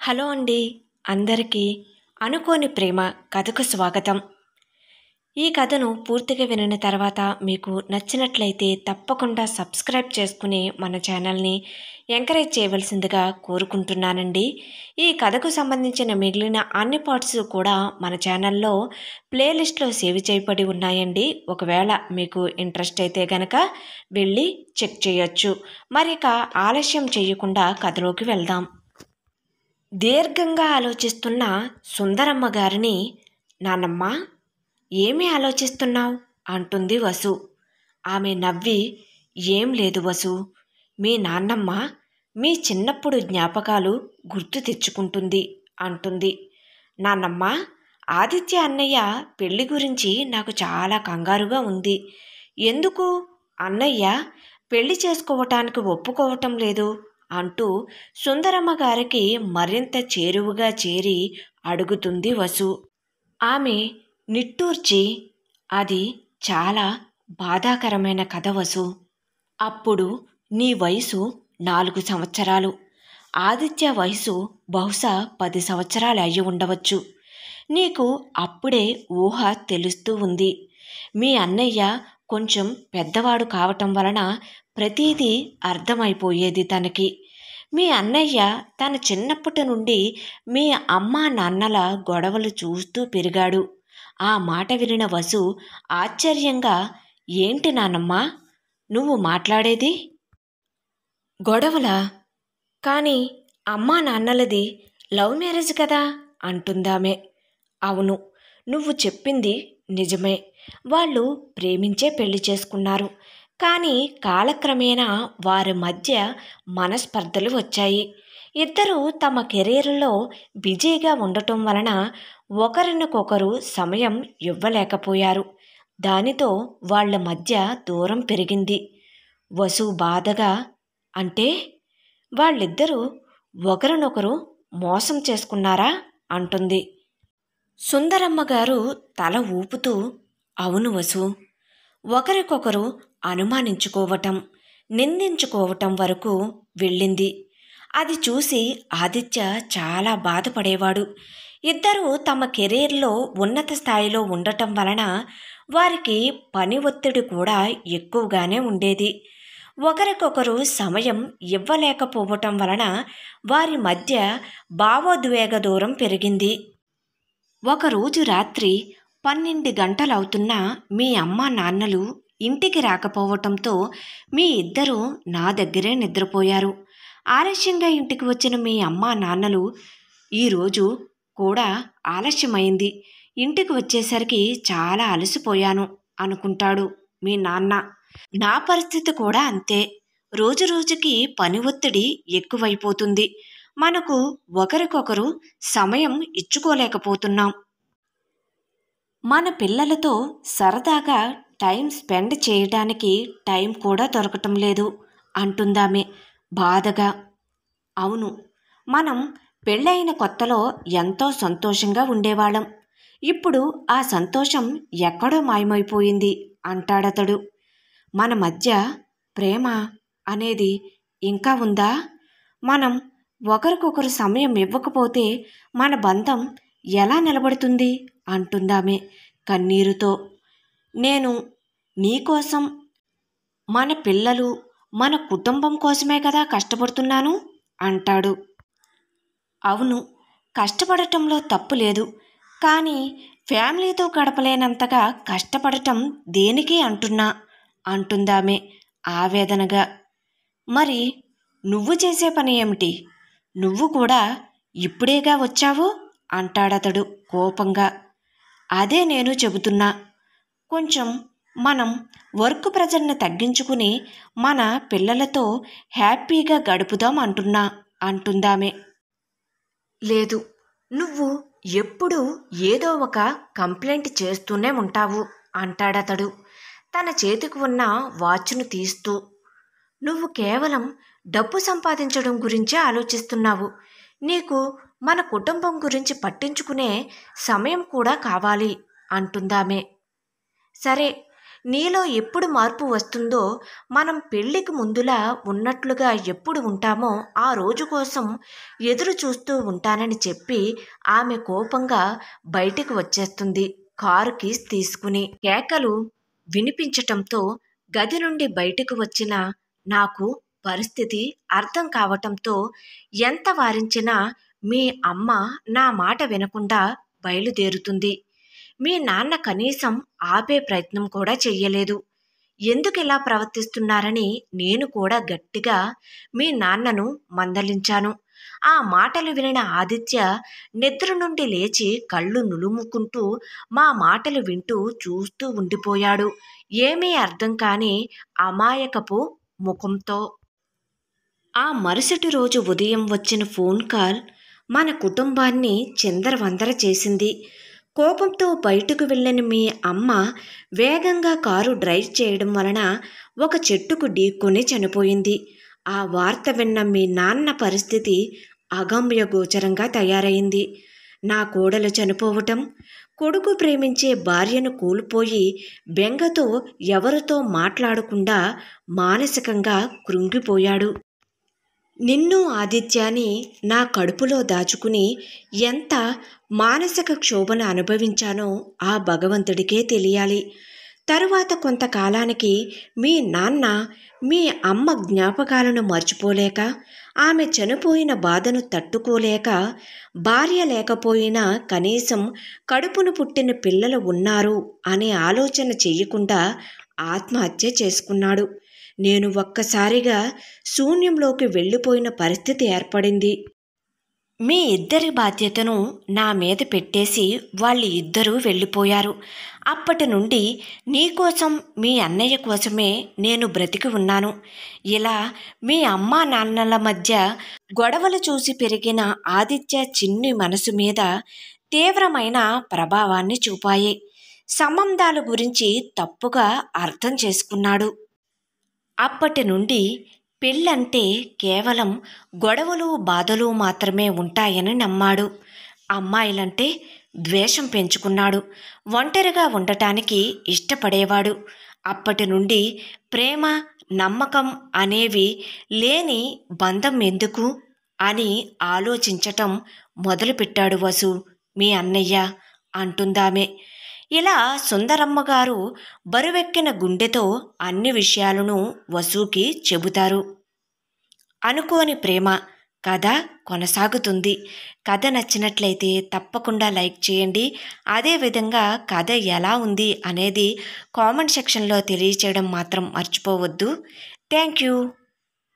Hello అండి. అందరికీ అనుకోని ప్రేమ కథకు స్వాగతం. ఈ కథను పూర్తిగా వినిన తర్వాత మీకు నచ్చినట్లయితే తప్పకుండా సబ్స్క్రైబ్ చేసుకుని మన ఛానల్ని ఎంకరేజ్ చేయవలసిందిగా కోరుకుంటున్నానండి. ఈ కథకు సంబంధించిన మిగిలిన అన్ని పార్ట్స్ కూడా మన ఛానల్లో ప్లేలిస్ట్లో సేవ్ చేయబడి ఉన్నాయండి. ఒకవేళ మీకు ఇంట్రెస్ట్ అయితే గనక వెళ్ళి చెక్ చేయొచ్చు. మరిక ఆలస్యం చేయకుండా కథలోకి వెళ్దాం. దీర్ఘంగా ఆలోచిస్తున్న సుందరమ్మ గారిని, నాన్నమ్మ, ఏమీ ఆలోచిస్తున్నావు అంటుంది వసు. ఆమె నవ్వి, ఏం లేదు వసు, మీ నాన్నమ్మ మీ చిన్నప్పుడు జ్ఞాపకాలు గుర్తు తెచ్చుకుంటుంది అంటుంది. నాన్నమ్మ, ఆదిత్య అన్నయ్య పెళ్లి గురించి నాకు చాలా కంగారుగా ఉంది. ఎందుకు అన్నయ్య పెళ్లి చేసుకోవటానికి ఒప్పుకోవటం లేదు అంటూ సుందరమ్మ గారికి మరింత చేరువుగా చేరి అడుగుతుంది వసు. ఆమె నిట్టూర్చి, అది చాలా బాధాకరమైన కథ వసు. అప్పుడు నీ వయసు 4 సంవత్సరాలు, ఆదిత్య వయసు బహుశా 10 సంవత్సరాలు అయ్యి ఉండవచ్చు. నీకు అప్పుడే ఊహ తెలుస్తూ ఉంది. మీ అన్నయ్య కొంచెం పెద్దవాడు కావటం వలన ప్రతీదీ అర్థమైపోయేది తనకి. మీ అన్నయ్య తన చిన్నప్పటి నుండి మీ అమ్మా నాన్నల గొడవలు చూస్తూ పెరిగాడు. ఆ మాట వినిన వసు ఆశ్చర్యంగా, ఏంటి నాన్నమ్మా నువ్వు మాట్లాడేది? గొడవలా? కానీ అమ్మా నాన్నలది లవ్ మ్యారేజ్ కదా అంటుందామె. అవును, నువ్వు చెప్పింది నిజమే. వాళ్ళు ప్రేమించే పెళ్లి చేసుకున్నారు. కానీ కాలక్రమేణా వారి మధ్య మనస్పర్ధలు వచ్చాయి. ఇద్దరూ తమ కెరీర్లో బిజీగా ఉండటం వలన ఒకరినొకరు సమయం ఇవ్వలేకపోయారు. దానితో వాళ్ళ మధ్య దూరం పెరిగింది. వసు బాధగా, అంటే వాళ్ళిద్దరూ ఒకరినొకరు మోసం చేసుకున్నారా అంటుంది. సుందరమ్మ గారు తల ఊపుతూ, అవును వసు, ఒకరికొకరు అనుమానించుకోవటం, నిందించుకోవటం వరకు వెళ్ళింది. అది చూసి ఆదిత్య చాలా బాధపడేవాడు. ఇద్దరూ తమ కెరీర్లో ఉన్నత స్థాయిలో ఉండటం వలన వారికి పని ఒత్తిడి కూడా ఎక్కువగానే ఉండేది. ఒకరికొకరు సమయం ఇవ్వలేకపోవటం వలన వారి మధ్య భావోద్వేగ దూరం పెరిగింది. ఒకరోజు రాత్రి 12 గంటలవుతున్నా మీ అమ్మా నాన్నలు ఇంటికి రాకపోవటంతో మీ ఇద్దరూ నా దగ్గరే నిద్రపోయారు. ఆలస్యంగా ఇంటికి వచ్చిన మీ అమ్మా నాన్నలు, ఈరోజు కూడా ఆలస్యమైంది, ఇంటికి వచ్చేసరికి చాలా అలసిపోయాను అనుకుంటాడు మీ నాన్న. నా పరిస్థితి కూడా అంతే. రోజు రోజుకి పని ఒత్తిడి ఎక్కువైపోతుంది. మనకు ఒకరికొకరు సమయం ఇచ్చుకోలేకపోతున్నాం. మన పిల్లలతో సరదాగా టైం స్పెండ్ చేయడానికి టైం కూడా దొరకటం లేదు అంటుందామె బాధగా. అవును, మనం పెళ్ళైన కొత్తలో ఎంతో సంతోషంగా ఉండేవాళ్ళం. ఇప్పుడు ఆ సంతోషం ఎక్కడో మాయమైపోయింది అంటాడతడు. మన మధ్య ప్రేమ అనేది ఇంకా ఉందా? మనం ఒకరికొకరు సమయం ఇవ్వకపోతే మన బంధం ఎలా నిలబడుతుంది అంటుందామె కన్నీరుతో. నేను నీకోసం, మన పిల్లలు, మన కుటుంబం కోసమే కదా కష్టపడుతున్నాను అంటాడు. అవును, కష్టపడటంలో తప్పు లేదు. కానీ ఫ్యామిలీతో గడపలేనంతగా కష్టపడటం దేనికి అంటున్నా అంటుందామె ఆవేదనగా. మరి నువ్వు చేసే పని ఏమిటి? నువ్వు కూడా ఇప్పుడేగా వచ్చావు అంటాడతడు కోపంగా. అదే నేను చెబుతున్నా. కొంచెం మనం వర్క్ ప్రెజర్ని తగ్గించుకుని మన పిల్లలతో హ్యాపీగా గడుపుదాం అంటుందామె. లేదు, నువ్వు ఎప్పుడూ ఏదో ఒక కంప్లైంట్ చేస్తూనే ఉంటావు అంటాడతడు తన చేతికి ఉన్న వాచ్ను తీస్తూ. నువ్వు కేవలం డబ్బు సంపాదించడం గురించే ఆలోచిస్తున్నావు. నీకు మన కుటుంబం గురించి పట్టించుకునే సమయం కూడా కావాలి అంటుందామె. సరే, నీలో ఎప్పుడు మార్పు వస్తుందో, మనం పెళ్ళికి ముందులా ఉన్నట్లుగా ఎప్పుడు ఉంటామో ఆ రోజు కోసం ఎదురు చూస్తూ ఉంటానని చెప్పి ఆమె కోపంగా బయటికి వచ్చేస్తుంది కారు కీస్ తీసుకుని. కేకలు వినిపించటంతో గది నుండి బయటకు వచ్చిన నాకు పరిస్థితి అర్థం కావటంతో ఎంత వారించినా మీ అమ్మ నా మాట వినకుండా బయలుదేరుతుంది. మీ నాన్న కనీసం ఆపే ప్రయత్నం కూడా చెయ్యలేదు. ఎందుకు ఇలా ప్రవర్తిస్తున్నారని నేను కూడా గట్టిగా మీ నాన్నను మందలించాను. ఆ మాటలు వినిన ఆదిత్య నిద్ర నుండి లేచి కళ్ళు నులుముకుంటూ మా మాటలు వింటూ చూస్తూ ఉండిపోయాడు. ఏమీ అర్థం కాని అమాయకపు ముఖంతో. ఆ మరుసటి రోజు ఉదయం వచ్చిన ఫోన్ కాల్ మన కుటుంబాన్ని చిందరవందర చేసింది. కోపంతో బయటకు వెళ్ళిన మీ అమ్మ వేగంగా కారు డ్రైవ్ చేయడం వలన ఒక చెట్టుకు ఢీక్కొని చనిపోయింది. ఆ వార్త విన్న మీ నాన్న పరిస్థితి అగమ్యగోచరంగా తయారైంది. నా కోడలు చనిపోవటం, కొడుకు ప్రేమించే భార్యను కోల్పోయి బెంగతో ఎవరితో మాట్లాడకుండా మానసికంగా కృంగిపోయాడు. నిన్ను ఆదిత్యాని నా కడుపులో దాచుకుని ఎంత మానసిక క్షోభను అనుభవించానో ఆ భగవంతుడికే తెలియాలి. తరువాత కొంతకాలానికి మీ నాన్న మీ అమ్మ జ్ఞాపకాలను మర్చిపోలేక, ఆమె చనిపోయిన బాధను తట్టుకోలేక, భార్య లేకపోయినా కనీసం కడుపును పుట్టిన పిల్లలు ఉన్నారు అనే ఆలోచన చెయ్యకుండా ఆత్మహత్య చేసుకున్నాడు. నేను ఒక్కసారిగా శూన్యంలోకి వెళ్ళిపోయిన పరిస్థితి ఏర్పడింది. మీ ఇద్దరి బాధ్యతను నా మీద పెట్టేసి వాళ్ళు ఇద్దరూ వెళ్ళిపోయారు. అప్పటి నుండి నీకోసం, మీ అన్నయ్య కోసమే నేను బ్రతికి ఉన్నాను. ఇలా మీ అమ్మా నాన్నల మధ్య గొడవలు చూసి పెరిగిన ఆదిత్య చిన్ని మనసు మీద తీవ్రమైన ప్రభావాన్ని చూపాయి. సంబంధాల గురించి తప్పుగా అర్థం చేసుకున్నాడు. అప్పటి నుండి పెళ్ళంటే కేవలం గొడవలు బాధలు మాత్రమే ఉంటాయని నమ్మాడు. అమ్మాయిలంటే ద్వేషం పెంచుకున్నాడు. ఒంటరిగా ఉండటానికి ఇష్టపడేవాడు. అప్పటి నుండి ప్రేమ, నమ్మకం అనేవి లేని బంధం ఎందుకు అని ఆలోచించటం మొదలుపెట్టాడు వసు. మీ అన్నయ్య అంటుందామె. ఇలా సుందరమ్మగారు బరువెక్కిన గుండెతో అన్ని విషయాలను వసుకి చెబుతారు. అనుకోని ప్రేమ కథ కొనసాగుతుంది. కథ నచ్చినట్లయితే తప్పకుండా లైక్ చేయండి. అదేవిధంగా కథ ఎలా ఉంది అనేది కామెంట్ సెక్షన్లో తెలియచేయడం మాత్రం మర్చిపోవద్దు. Thank you.